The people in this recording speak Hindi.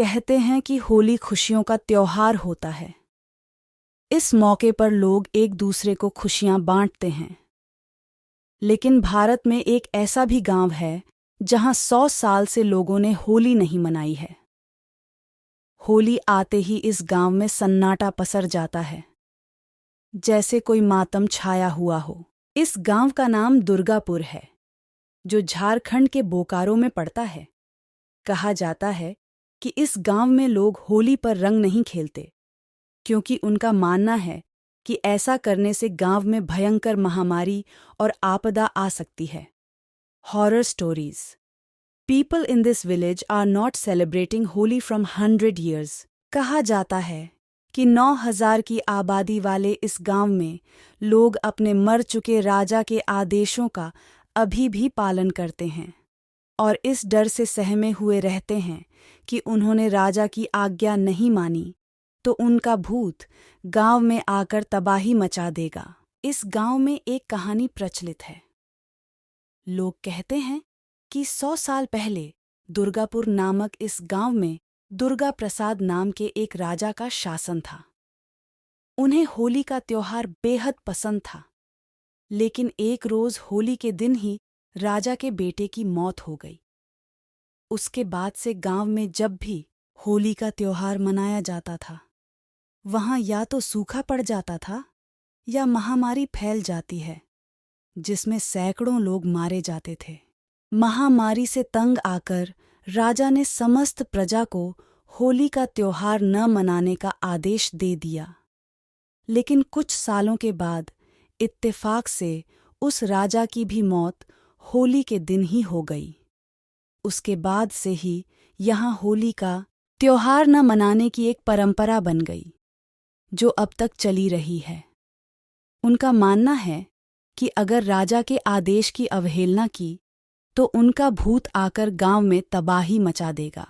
कहते हैं कि होली खुशियों का त्योहार होता है। इस मौके पर लोग एक दूसरे को खुशियां बांटते हैं। लेकिन भारत में एक ऐसा भी गांव है जहां 100 साल से लोगों ने होली नहीं मनाई है। होली आते ही इस गांव में सन्नाटा पसर जाता है, जैसे कोई मातम छाया हुआ हो। इस गांव का नाम दुर्गापुर है, जो झारखंड के बोकारो में पड़ता है। कहा जाता है कि इस गांव में लोग होली पर रंग नहीं खेलते, क्योंकि उनका मानना है कि ऐसा करने से गांव में भयंकर महामारी और आपदा आ सकती है। Horror stories. People in this village are not celebrating Holi from 100 years। कहा जाता है कि 9,000 की आबादी वाले इस गांव में लोग अपने मर चुके राजा के आदेशों का अभी भी पालन करते हैं और इस डर से सहमे हुए रहते हैं कि उन्होंने राजा की आज्ञा नहीं मानी तो उनका भूत गांव में आकर तबाही मचा देगा। इस गांव में एक कहानी प्रचलित है। लोग कहते हैं कि 100 साल पहले दुर्गापुर नामक इस गांव में दुर्गा प्रसाद नाम के एक राजा का शासन था। उन्हें होली का त्योहार बेहद पसंद था, लेकिन एक रोज होली के दिन ही राजा के बेटे की मौत हो गई। उसके बाद से गांव में जब भी होली का त्योहार मनाया जाता था, वहां या तो सूखा पड़ जाता था या महामारी फैल जाती है, जिसमें सैकड़ों लोग मारे जाते थे। महामारी से तंग आकर राजा ने समस्त प्रजा को होली का त्योहार न मनाने का आदेश दे दिया। लेकिन कुछ सालों के बाद इत्तेफाक से उस राजा की भी मौत होली के दिन ही हो गई। उसके बाद से ही यहाँ होली का त्योहार न मनाने की एक परंपरा बन गई, जो अब तक चली रही है। उनका मानना है कि अगर राजा के आदेश की अवहेलना की तो उनका भूत आकर गांव में तबाही मचा देगा।